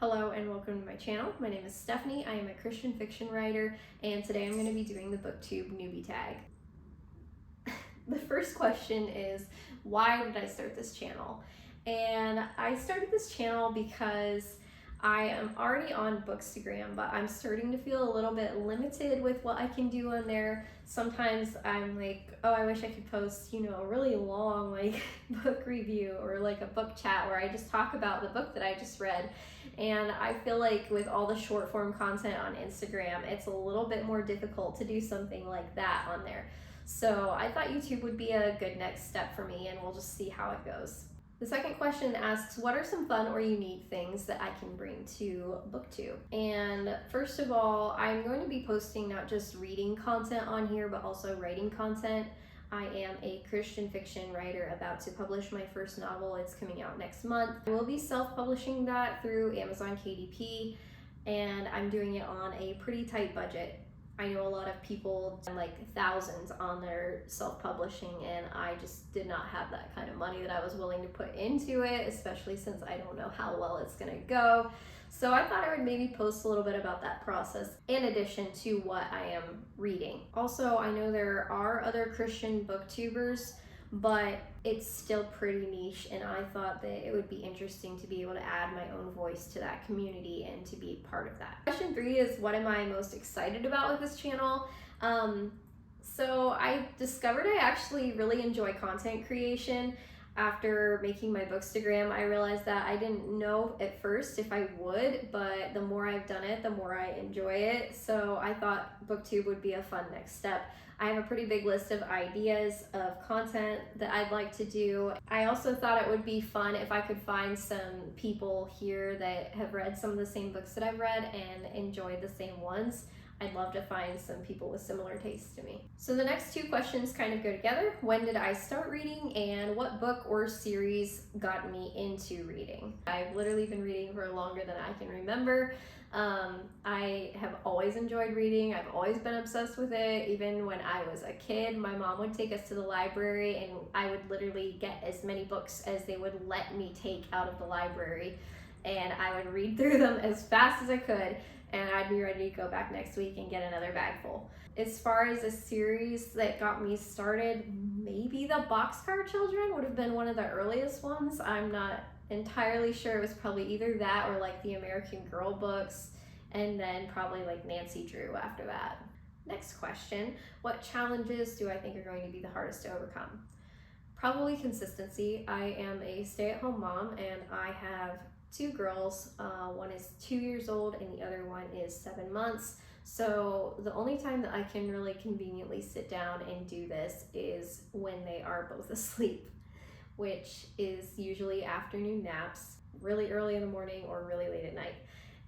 Hello and welcome to my channel. My name is Stephanie. I am a Christian fiction writer, and today I'm going to be doing the BookTube newbie tag. The first question is, why did I start this channel? And I started this channel because I am already on Bookstagram, but I'm starting to feel a little bit limited with what I can do on there. Sometimes I'm like, oh, I wish I could post, a really long book review or like a book chat where I just talk about the book that I just read. And I feel like with all the short form content on Instagram, it's a little bit more difficult to do something like that on there. So I thought YouTube would be a good next step for me, and we'll just see how it goes. The second question asks, what are some fun or unique things that I can bring to BookTube? And first of all, I'm going to be posting not just reading content on here, but also writing content. I am a Christian fiction writer about to publish my first novel. It's coming out next month. I will be self-publishing that through Amazon KDP, and I'm doing it on a pretty tight budget. I know a lot of people spend like thousands on their self-publishing, and I just did not have that kind of money that I was willing to put into it, especially since I don't know how well it's gonna go. So I thought I would maybe post a little bit about that process in addition to what I am reading. Also, I know there are other Christian booktubers, but it's still pretty niche, and I thought that it would be interesting to be able to add my own voice to that community and to be part of that. Question 3 is, what am I most excited about with this channel? So I discovered I actually really enjoy content creation. After making my Bookstagram, I realized that I didn't know at first if I would, but the more I've done it, the more I enjoy it. So I thought BookTube would be a fun next step. I have a pretty big list of ideas of content that I'd like to do. I also thought it would be fun if I could find some people here that have read some of the same books that I've read and enjoyed the same ones. I'd love to find some people with similar tastes to me. So the next 2 questions kind of go together. When did I start reading, and what book or series got me into reading? I've literally been reading for longer than I can remember. I have always enjoyed reading. I've always been obsessed with it. Even when I was a kid, my mom would take us to the library, and I would literally get as many books as they would let me take out of the library, and I would read through them as fast as I could, and I'd be ready to go back next week and get another bag full. As far as a series that got me started, maybe the Boxcar Children would have been one of the earliest ones. I'm not entirely sure. It was probably either that or like the American Girl books, and then probably like Nancy Drew after that. Next question, what challenges do I think are going to be the hardest to overcome? Probably consistency. I am a stay-at-home mom, and I have 2 girls. One is 2 years old and the other one is 7 months. So the only time that I can really conveniently sit down and do this is when they are both asleep, which is usually afternoon naps, really early in the morning or really late at night.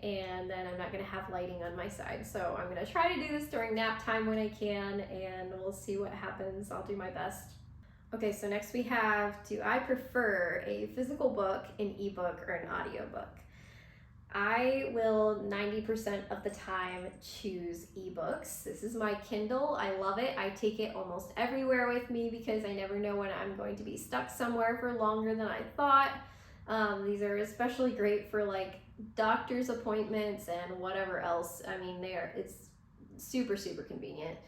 And then I'm not gonna have lighting on my side. So I'm gonna try to do this during nap time when I can, and we'll see what happens. I'll do my best. Okay, so next we have, do I prefer a physical book, an ebook, or an audiobook? I will 90% of the time choose ebooks. This is my Kindle. I love it. I take it almost everywhere with me because I never know when I'm going to be stuck somewhere for longer than I thought. These are especially great for like doctor's appointments and whatever else. I mean, it's super, super convenient.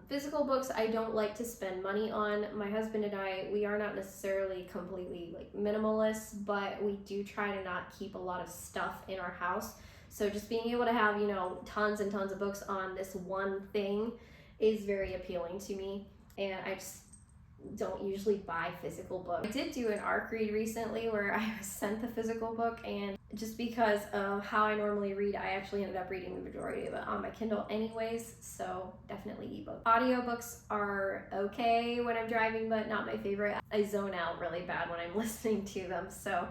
Physical books I don't like to spend money on. My husband and I, we are not necessarily completely like minimalists, but we do try to not keep a lot of stuff in our house. So just being able to have, tons and tons of books on this one thing is very appealing to me, and I just don't usually buy physical books. I did do an ARC read recently where I was sent the physical book, and just because of how I normally read, I actually ended up reading the majority of it on my Kindle anyways, so definitely ebook. Audiobooks are okay when I'm driving, but not my favorite. I zone out really bad when I'm listening to them, so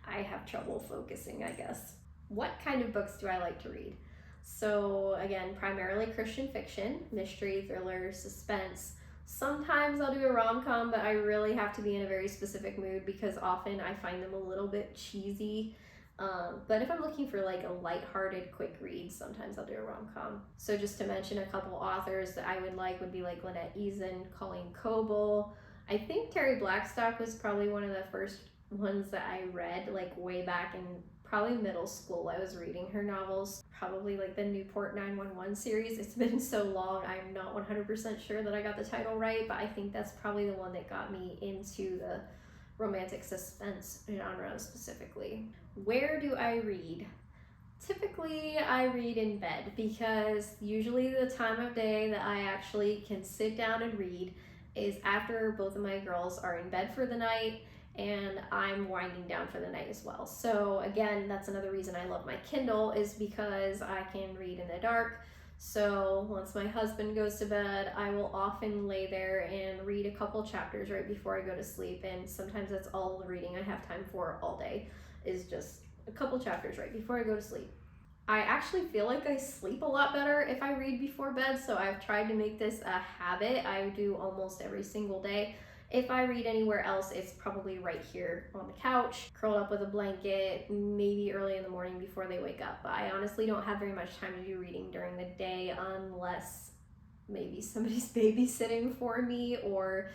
I have trouble focusing, I guess. What kind of books do I like to read? So again, primarily Christian fiction, mystery, thriller, suspense. Sometimes I'll do a rom-com, but I really have to be in a very specific mood because often I find them a little bit cheesy. But if I'm looking for like a lighthearted, quick read, sometimes I'll do a rom-com. So just to mention a couple authors that I would be like Lynette Eason, Colleen Coble. I think Terry Blackstock was probably one of the first ones that I read like way back in probably middle school. I was reading her novels, probably like the Newport 911 series. It's been so long, I'm not 100% sure that I got the title right, but I think that's probably the one that got me into the romantic suspense genre specifically. Where do I read? Typically, I read in bed because usually the time of day that I actually can sit down and read is after both of my girls are in bed for the night and I'm winding down for the night as well. So again, that's another reason I love my Kindle, is because I can read in the dark. So once my husband goes to bed, I will often lay there and read a couple chapters right before I go to sleep, and sometimes that's all the reading I have time for all day, is just a couple chapters right before I go to sleep. I actually feel like I sleep a lot better if I read before bed, so I've tried to make this a habit. I do almost every single day. If I read anywhere else, it's probably right here on the couch, curled up with a blanket, maybe early in the morning before they wake up. But I honestly don't have very much time to do reading during the day unless maybe somebody's babysitting for me or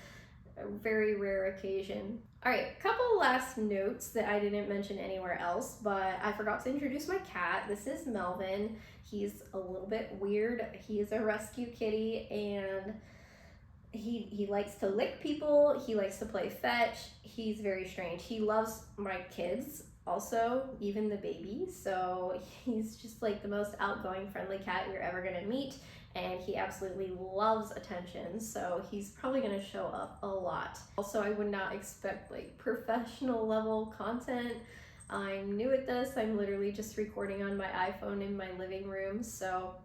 a very rare occasion. All right, a couple last notes that I didn't mention anywhere else, but I forgot to introduce my cat. This is Melvin. He's a little bit weird. He is a rescue kitty, and he likes to lick people. He likes to play fetch. He's very strange. He loves my kids also, even the baby. So he's just like the most outgoing, friendly cat you're ever gonna meet. And he absolutely loves attention, so he's probably gonna show up a lot. Also, I would not expect like professional level content. I'm new at this. I'm literally just recording on my iPhone in my living room, so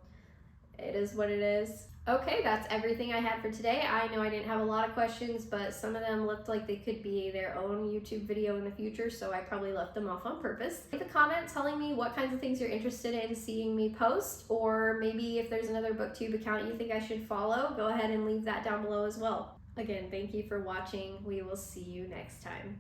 it is what it is. Okay, that's everything I had for today. I know I didn't have a lot of questions, but some of them looked like they could be their own YouTube video in the future, so I probably left them off on purpose. Leave a comment telling me what kinds of things you're interested in seeing me post, or maybe if there's another BookTube account you think I should follow, go ahead and leave that down below as well. Again, thank you for watching. We will see you next time.